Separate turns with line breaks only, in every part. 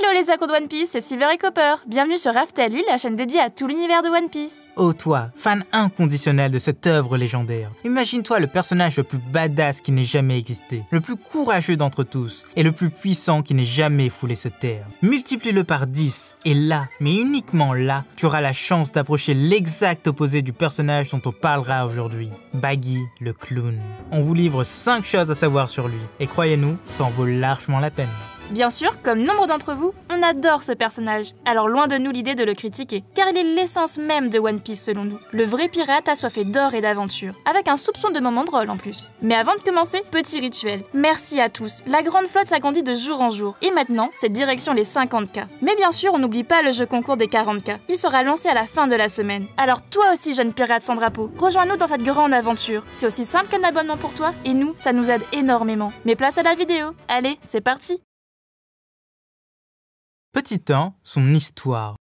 Hello les accros de One Piece, c'est Silver et Copper. Bienvenue sur Raftel, la chaîne dédiée à tout l'univers de One Piece.
Oh toi, fan inconditionnel de cette œuvre légendaire. Imagine-toi le personnage le plus badass qui n'ait jamais existé, le plus courageux d'entre tous, et le plus puissant qui n'ait jamais foulé cette terre. Multiplie-le par 10, et là, mais uniquement là, tu auras la chance d'approcher l'exact opposé du personnage dont on parlera aujourd'hui. Baggy, le clown. On vous livre 5 choses à savoir sur lui, et croyez-nous, ça en vaut largement la peine.
Bien sûr, comme nombre d'entre vous, on adore ce personnage, alors loin de nous l'idée de le critiquer, car il est l'essence même de One Piece selon nous. Le vrai pirate assoiffé d'or et d'aventure, avec un soupçon de moments drôles en plus. Mais avant de commencer, petit rituel. Merci à tous, la grande flotte s'agrandit de jour en jour, et maintenant, c'est direction les 50K. Mais bien sûr, on n'oublie pas le jeu concours des 40K, il sera lancé à la fin de la semaine. Alors toi aussi jeune pirate sans drapeau, rejoins-nous dans cette grande aventure. C'est aussi simple qu'un abonnement pour toi, et nous, ça nous aide énormément. Mais place à la vidéo, allez, c'est parti!
Petit 1, son histoire.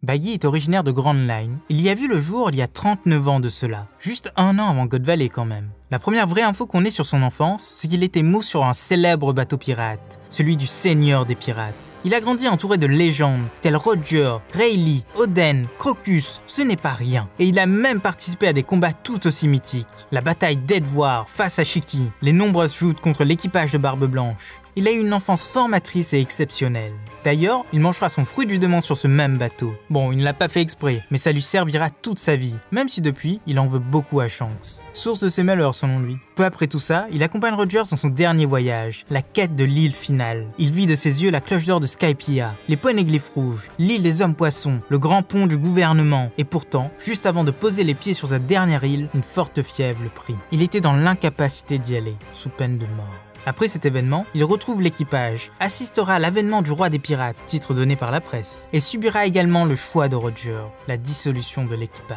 Baggy est originaire de Grand Line. Il y a vu le jour il y a 39 ans de cela, juste un an avant God Valley quand même. La première vraie info qu'on ait sur son enfance, c'est qu'il était mousse sur un célèbre bateau pirate, celui du Seigneur des Pirates. Il a grandi entouré de légendes, telles Roger, Rayleigh, Oden, Crocus, ce n'est pas rien. Et il a même participé à des combats tout aussi mythiques. La bataille d'Edward face à Shiki, les nombreuses joutes contre l'équipage de Barbe Blanche. Il a eu une enfance formatrice et exceptionnelle. D'ailleurs, il mangera son fruit du démon sur ce même bateau. Bon, il ne l'a pas fait exprès, mais ça lui servira toute sa vie, même si depuis, il en veut beaucoup à Shanks. Source de ses malheurs selon lui. Peu après tout ça, il accompagne Rogers dans son dernier voyage, la quête de l'île finale. Il vit de ses yeux la cloche d'or de Skypiea, les poneglyphes rouges, l'île des hommes-poissons, le grand pont du gouvernement. Et pourtant, juste avant de poser les pieds sur sa dernière île, une forte fièvre le prit. Il était dans l'incapacité d'y aller, sous peine de mort. Après cet événement, il retrouve l'équipage, assistera à l'avènement du roi des pirates, titre donné par la presse, et subira également le choix de Roger, la dissolution de l'équipage.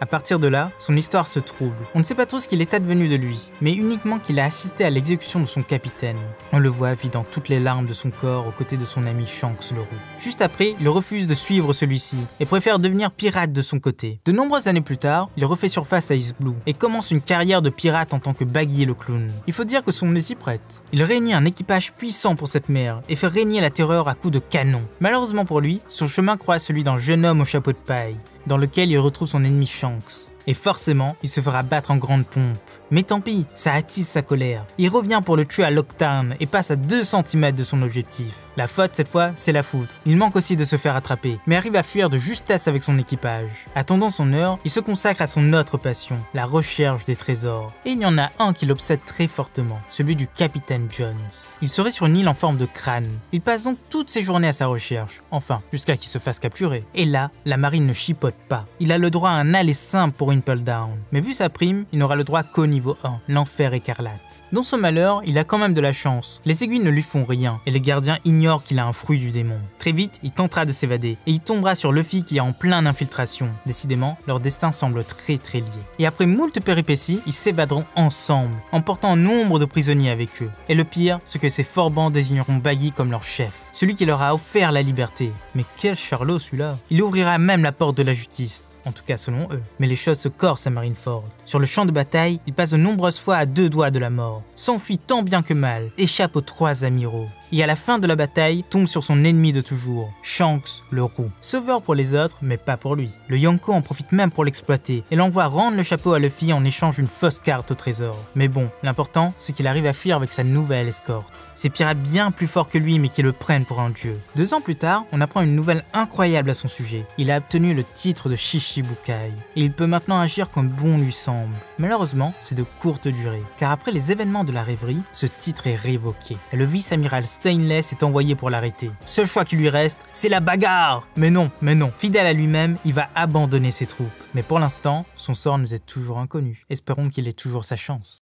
À partir de là, son histoire se trouble. On ne sait pas trop ce qu'il est advenu de lui, mais uniquement qu'il a assisté à l'exécution de son capitaine. On le voit vidant toutes les larmes de son corps aux côtés de son ami Shanks le Roux. Juste après, il refuse de suivre celui-ci et préfère devenir pirate de son côté. De nombreuses années plus tard, il refait surface à East Blue et commence une carrière de pirate en tant que Baggy le clown. Il faut dire que son nez s'y prête. Il réunit un équipage puissant pour cette mer et fait régner la terreur à coups de canon. Malheureusement pour lui, son chemin croise celui d'un jeune homme au chapeau de paille, dans lequel il retrouve son ennemi Shanks. Et forcément, il se fera battre en grande pompe. Mais tant pis, ça attise sa colère. Il revient pour le tuer à Locktown et passe à 2 cm de son objectif. La faute, cette fois, c'est la foudre. Il manque aussi de se faire attraper, mais arrive à fuir de justesse avec son équipage. Attendant son heure, il se consacre à son autre passion, la recherche des trésors. Et il y en a un qui l'obsède très fortement, celui du capitaine Jones. Il serait sur une île en forme de crâne. Il passe donc toutes ses journées à sa recherche, enfin, jusqu'à qu'il se fasse capturer. Et là, la marine ne chipote pas. Il a le droit à un aller simple pour Impel Down. Mais vu sa prime, il n'aura le droit qu'au niveau 1, l'enfer écarlate. Dans son malheur, il a quand même de la chance. Les aiguilles ne lui font rien et les gardiens ignorent qu'il a un fruit du démon. Très vite, il tentera de s'évader et il tombera sur Luffy qui est en pleine infiltration. Décidément, leur destin semble très lié. Et après moult péripéties, ils s'évaderont ensemble, emportant nombre de prisonniers avec eux. Et le pire, c'est que ces forbans désigneront Baggy comme leur chef, celui qui leur a offert la liberté. Mais quel charlot celui-là! Il ouvrira même la porte de la justice, en tout cas selon eux. Mais les choses se corsent à Marineford. Sur le champ de bataille, il passe de nombreuses fois à 2 doigts de la mort, s'enfuit tant bien que mal, échappe aux 3 amiraux. Et à la fin de la bataille, tombe sur son ennemi de toujours, Shanks le Roux. Sauveur pour les autres, mais pas pour lui. Le Yonko en profite même pour l'exploiter et l'envoie rendre le chapeau à Luffy en échange d'une fausse carte au trésor. Mais bon, l'important, c'est qu'il arrive à fuir avec sa nouvelle escorte. Ces pirates bien plus forts que lui mais qui le prennent pour un dieu. 2 ans plus tard, on apprend une nouvelle incroyable à son sujet. Il a obtenu le titre de Shichibukai et il peut maintenant agir comme bon lui semble. Malheureusement, c'est de courte durée, car après les événements de la rêverie, ce titre est révoqué. Et le vice-amiral Stainless est envoyé pour l'arrêter. Seul choix qui lui reste, c'est la bagarre! Mais non. Fidèle à lui-même, il va abandonner ses troupes. Mais pour l'instant, son sort nous est toujours inconnu. Espérons qu'il ait toujours sa chance.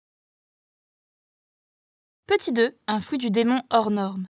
Petit 2, un fruit du démon hors norme.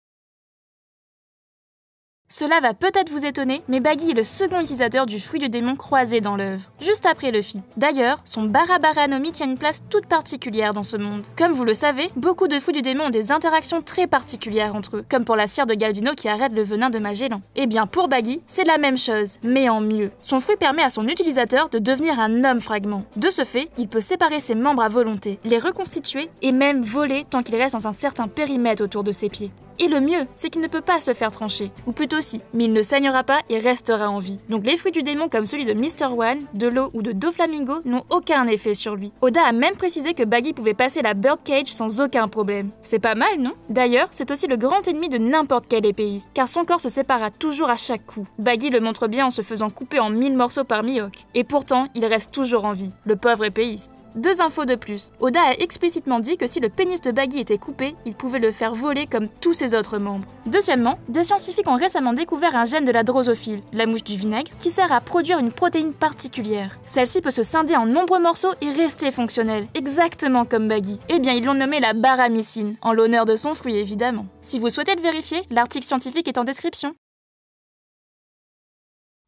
Cela va peut-être vous étonner, mais Baggy est le second utilisateur du fruit du démon croisé dans l'œuvre, juste après Luffy. D'ailleurs, son Barabara no Mi tient une place toute particulière dans ce monde. Comme vous le savez, beaucoup de fruits du démon ont des interactions très particulières entre eux, comme pour la cire de Galdino qui arrête le venin de Magellan. Et bien pour Baggy, c'est la même chose, mais en mieux. Son fruit permet à son utilisateur de devenir un homme fragment. De ce fait, il peut séparer ses membres à volonté, les reconstituer et même voler tant qu'il reste dans un certain périmètre autour de ses pieds. Et le mieux, c'est qu'il ne peut pas se faire trancher. Ou plutôt si, mais il ne saignera pas et restera en vie. Donc les fruits du démon comme celui de Mr. One, de l'eau ou de Doflamingo n'ont aucun effet sur lui. Oda a même précisé que Baggy pouvait passer la Birdcage sans aucun problème. C'est pas mal, non? D'ailleurs, c'est aussi le grand ennemi de n'importe quel épéiste, car son corps se sépara toujours à chaque coup. Baggy le montre bien en se faisant couper en 1000 morceaux par Mihawk. Et pourtant, il reste toujours en vie, le pauvre épéiste. 2 infos de plus. Oda a explicitement dit que si le pénis de Baggy était coupé, il pouvait le faire voler comme tous ses autres membres. Deuxièmement, des scientifiques ont récemment découvert un gène de la drosophile, la mouche du vinaigre, qui sert à produire une protéine particulière. Celle-ci peut se scinder en nombreux morceaux et rester fonctionnelle, exactement comme Baggy. Eh bien, ils l'ont nommé la baramycine, en l'honneur de son fruit évidemment. Si vous souhaitez le vérifier, l'article scientifique est en description.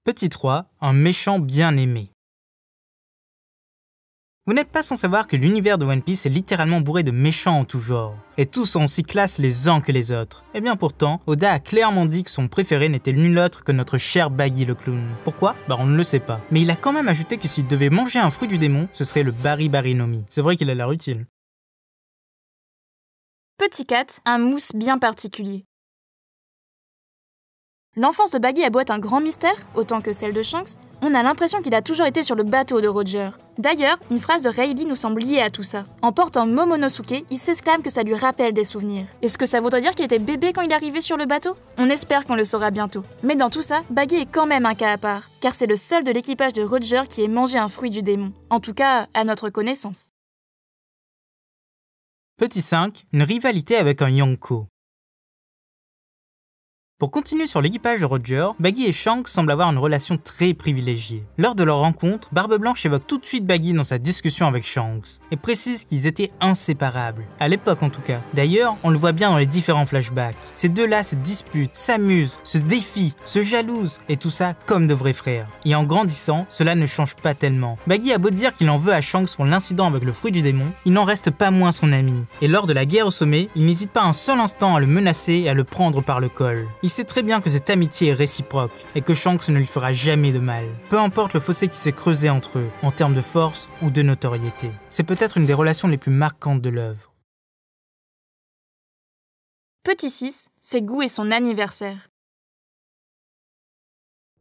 Petit 3, un méchant bien aimé. Vous n'êtes pas sans savoir que l'univers de One Piece est littéralement bourré de méchants en tout genre, et tous sont aussi classes les uns que les autres. Et bien pourtant, Oda a clairement dit que son préféré n'était nul autre que notre cher Baggy le clown. Pourquoi? On ne le sait pas. Mais il a quand même ajouté que s'il devait manger un fruit du démon, ce serait le Bari Bari no Mi. C'est vrai qu'il a l'air utile.
Petit 4, un mousse bien particulier. L'enfance de Baggy a beau être un grand mystère, autant que celle de Shanks, on a l'impression qu'il a toujours été sur le bateau de Roger. D'ailleurs, une phrase de Rayleigh nous semble liée à tout ça. En portant Momonosuke, il s'exclame que ça lui rappelle des souvenirs. Est-ce que ça voudrait dire qu'il était bébé quand il est arrivé sur le bateau? On espère qu'on le saura bientôt. Mais dans tout ça, Baggy est quand même un cas à part, car c'est le seul de l'équipage de Roger qui ait mangé un fruit du démon. En tout cas, à notre connaissance.
Petit 5, une rivalité avec un Yonko. Pour continuer sur l'équipage de Roger, Baggy et Shanks semblent avoir une relation très privilégiée. Lors de leur rencontre, Barbe Blanche évoque tout de suite Baggy dans sa discussion avec Shanks, et précise qu'ils étaient inséparables, à l'époque en tout cas. D'ailleurs, on le voit bien dans les différents flashbacks. Ces deux-là se disputent, s'amusent, se défient, se jalousent, et tout ça comme de vrais frères. Et en grandissant, cela ne change pas tellement. Baggy a beau dire qu'il en veut à Shanks pour l'incident avec le fruit du démon, il n'en reste pas moins son ami. Et lors de la guerre au sommet, il n'hésite pas un seul instant à le menacer et à le prendre par le col. Il sait très bien que cette amitié est réciproque et que Shanks ne lui fera jamais de mal. Peu importe le fossé qui s'est creusé entre eux, en termes de force ou de notoriété. C'est peut-être une des relations les plus marquantes de l'œuvre.
Petit 6, ses goûts et son anniversaire.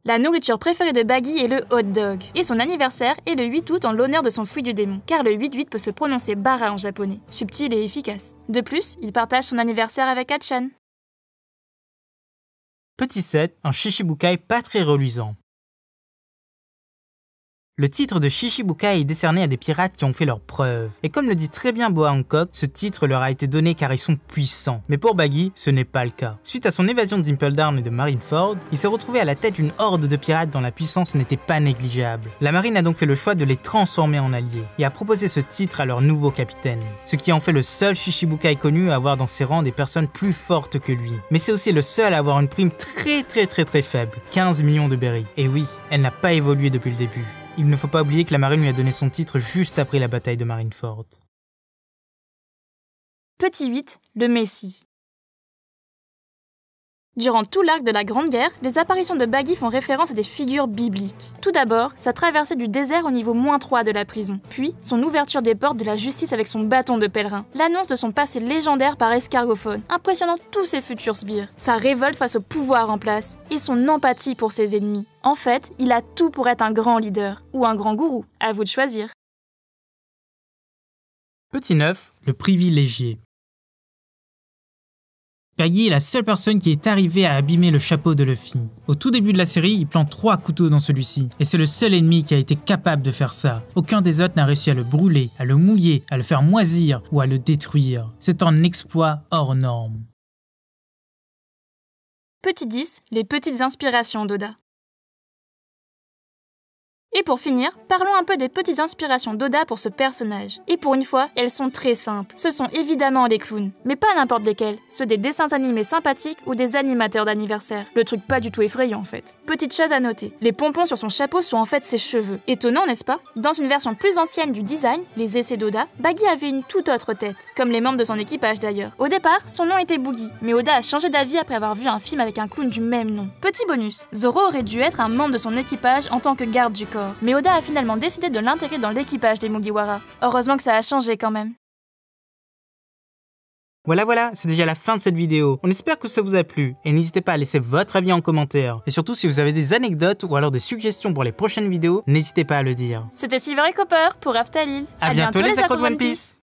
La nourriture préférée de Baggy est le hot dog, et son anniversaire est le 8 août en l'honneur de son fruit du démon, car le 8-8 peut se prononcer bara en japonais, subtil et efficace. De plus, il partage son anniversaire avec Hatchan.
Petit 7, un Shichibukai pas très reluisant. Le titre de Shichibukai est décerné à des pirates qui ont fait leurs preuves. Et comme le dit très bien Boa Hancock, ce titre leur a été donné car ils sont puissants. Mais pour Baggy, ce n'est pas le cas. Suite à son évasion de Dimple Down et de Marineford, il s'est retrouvé à la tête d'une horde de pirates dont la puissance n'était pas négligeable. La marine a donc fait le choix de les transformer en alliés et a proposé ce titre à leur nouveau capitaine. Ce qui en fait le seul Shichibukai connu à avoir dans ses rangs des personnes plus fortes que lui. Mais c'est aussi le seul à avoir une prime très faible, 15 millions de berries. Et oui, elle n'a pas évolué depuis le début. Il ne faut pas oublier que la marine lui a donné son titre juste après la bataille de Marineford.
Petit 8, le Messie. Durant tout l'arc de la Grande Guerre, les apparitions de Baggy font référence à des figures bibliques. Tout d'abord, sa traversée du désert au niveau -3 de la prison, puis son ouverture des portes de la justice avec son bâton de pèlerin, l'annonce de son passé légendaire par escargophone, impressionnant tous ses futurs sbires, sa révolte face au pouvoir en place, et son empathie pour ses ennemis. En fait, il a tout pour être un grand leader, ou un grand gourou, à vous de choisir.
Petit 9, le privilégié. Baggy est la seule personne qui est arrivée à abîmer le chapeau de Luffy. Au tout début de la série, il plante 3 couteaux dans celui-ci, et c'est le seul ennemi qui a été capable de faire ça. Aucun des autres n'a réussi à le brûler, à le mouiller, à le faire moisir ou à le détruire. C'est un exploit hors norme.
Petit 10, les petites inspirations d'Oda. Et pour finir, parlons un peu des petites inspirations d'Oda pour ce personnage. Et pour une fois, elles sont très simples. Ce sont évidemment les clowns, mais pas n'importe lesquels. Ceux des dessins animés sympathiques ou des animateurs d'anniversaire. Le truc pas du tout effrayant en fait. Petite chose à noter, les pompons sur son chapeau sont en fait ses cheveux. Étonnant, n'est-ce pas? Dans une version plus ancienne du design, les essais d'Oda, Baggy avait une toute autre tête, comme les membres de son équipage d'ailleurs. Au départ, son nom était Boogie, mais Oda a changé d'avis après avoir vu un film avec un clown du même nom. Petit bonus, Zoro aurait dû être un membre de son équipage en tant que garde du corps. Mais Oda a finalement décidé de l'intégrer dans l'équipage des Mugiwara. Heureusement que ça a changé quand même.
Voilà, c'est déjà la fin de cette vidéo. On espère que ça vous a plu et n'hésitez pas à laisser votre avis en commentaire. Et surtout, si vous avez des anecdotes ou alors des suggestions pour les prochaines vidéos, n'hésitez pas à le dire.
C'était Silver et Copper pour Aftalil.
À bientôt les accros de One Piece.